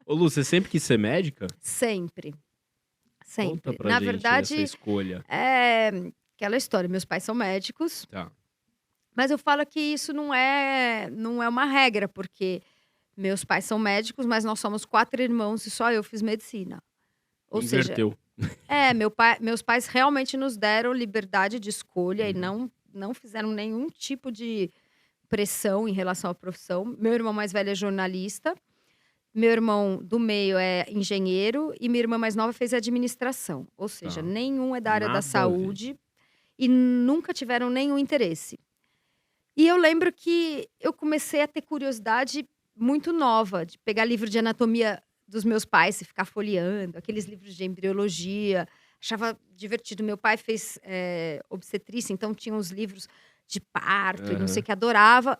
Ô, Lu, você sempre quis ser médica? Sempre, Conta sempre. pra Na gente essa verdade, escolha. é aquela história, meus pais são médicos, Tá. mas eu falo que isso não é uma regra, porque meus pais são médicos, mas nós somos 4 irmãos e só eu fiz medicina. Ou seja, Inverteu. meus pais realmente nos deram liberdade de escolha e Uhum. não fizeram nenhum tipo de pressão em relação à profissão. Meu irmão mais velho é jornalista, meu irmão do meio é engenheiro e minha irmã mais nova fez administração. Ou seja, Tá. nenhum é da área da Nada a ver. saúde e nunca tiveram nenhum interesse. E eu lembro que eu comecei a ter curiosidade muito nova de pegar livro de anatomia dos meus pais e ficar folheando, aqueles livros de embriologia. Achava divertido. Meu pai fez, obstetrícia, então tinha uns livros de parto e não sei o Aham. que, adorava.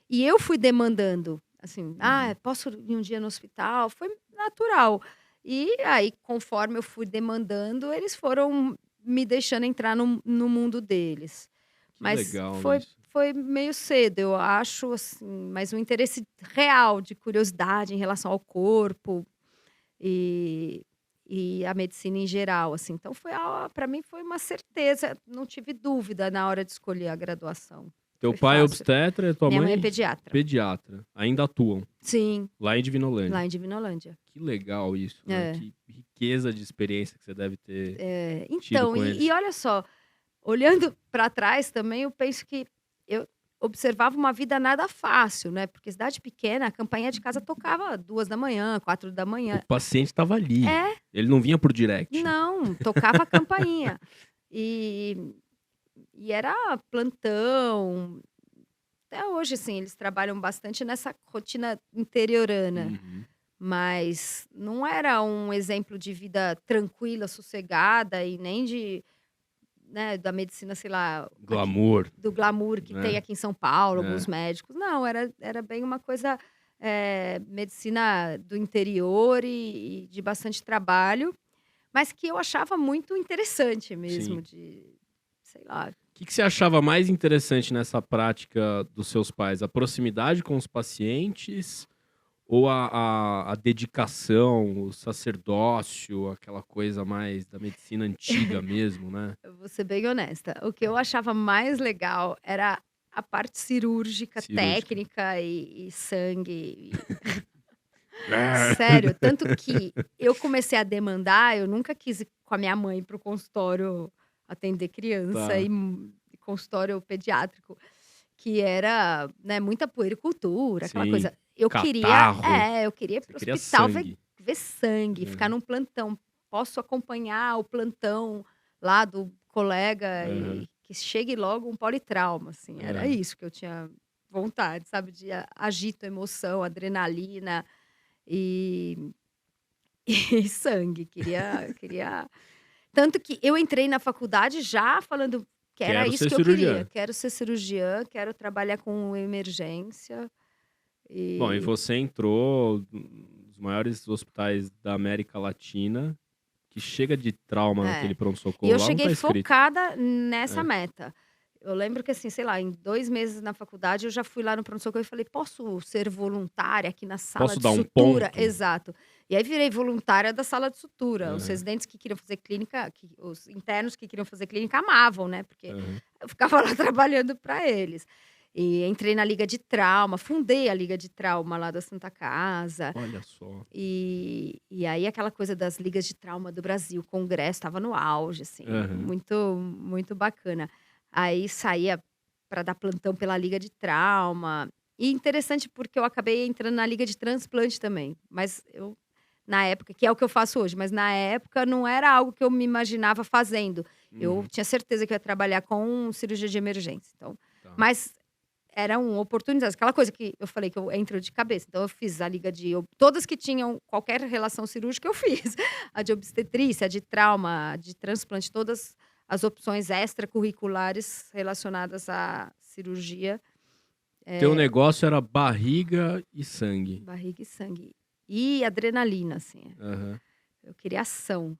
E eu fui demandando, assim: "Ah, Uhum. posso ir um dia no hospital?". Foi natural. E aí, conforme eu fui demandando, eles foram me deixando entrar no mundo deles. Que Mas legal foi isso. foi meio cedo, eu acho, assim, mas um interesse real, de curiosidade em relação ao corpo e e a medicina em geral, assim. Então foi para mim foi uma certeza, não tive dúvida na hora de escolher a graduação. Teu Foi pai é fácil. obstetra e tua Minha mãe é mãe pediatra. pediatra. Ainda atuam Sim, lá em lá Divinolândia. em Divinolândia. Que legal isso, né? É. Que riqueza de experiência que você deve ter tido Então, com e eles. olha só, olhando para trás também, eu penso que eu observava uma vida nada fácil, né, porque cidade pequena, a campainha de casa tocava 2 da manhã, 4 da manhã. O paciente estava ali. É, Ele não vinha por direct. não, tocava a campainha. E e era plantão. Até hoje, assim, eles trabalham bastante nessa rotina interiorana, Uhum. mas não era um exemplo de vida tranquila, sossegada e nem de, né, da medicina, sei lá, aqui Glamour, do glamour que tem né? aqui em São Paulo, alguns É. médicos. Não, era bem uma coisa, medicina do interior e de bastante trabalho, mas que eu achava muito interessante mesmo Sim. de, sei lá. O que você achava mais interessante nessa prática dos seus pais? A proximidade com os pacientes ou a dedicação, o sacerdócio, aquela coisa mais da medicina antiga mesmo, né? Eu vou ser bem honesta, o que eu achava mais legal era a parte cirúrgica, Cirúrgica. técnica e sangue. É. Sério, tanto que eu comecei a demandar, eu nunca quis ir com a minha mãe para o consultório atender criança Tá. e consultório pediátrico, que era, né, muita puericultura, aquela Sim. coisa. Catarro. Eu queria ir Você para o queria hospital sangue. ver sangue, ficar Aham. num plantão. Posso acompanhar o plantão lá do colega Aham. e que chegue logo um politrauma, assim, era Aham. isso que eu tinha vontade, sabe, de agito, emoção, adrenalina. E e sangue, queria tanto que eu entrei na faculdade já falando que era Quero isso ser que eu queria, cirurgiã. quero ser cirurgiã, quero trabalhar com emergência, Bom, e e você entrou nos maiores hospitais da América Latina, que chega de trauma naquele é. E pronto-socorro eu lá, não cheguei tá escrito. focada nessa É. meta. Eu lembro que, assim, sei lá, em 2 meses na faculdade eu já fui lá no pronto-socorro e falei: "Posso ser voluntária aqui na sala Posso de dar um sutura?". ponto? Exato. E aí virei voluntária da sala de sutura. Os Aham, residentes que queriam fazer clínica, os internos que queriam fazer clínica amavam, né, porque aham. eu ficava lá trabalhando para eles. E entrei na liga de trauma, fundei a liga de trauma lá da Santa Casa. Olha só. E aí aquela coisa das ligas de trauma do Brasil, o congresso estava no auge, assim, Aham. muito bacana. Aí saía para dar plantão pela liga de trauma. E interessante porque eu acabei entrando na liga de transplante também, mas eu na época, que é o que eu faço hoje, mas na época não era algo que eu me imaginava fazendo. Eu Uhum. tinha certeza que eu ia trabalhar com cirurgia de emergência, então, Tá. mas eram oportunidades, aquela coisa que eu falei que eu entro de cabeça, então eu fiz a liga de todas que tinham qualquer relação cirúrgica eu fiz, a de obstetrícia, a de trauma, a de transplante, todas as opções extracurriculares relacionadas à cirurgia, Teu negócio era barriga e sangue. barriga e sangue. E adrenalina, assim, Aham. eu queria ação.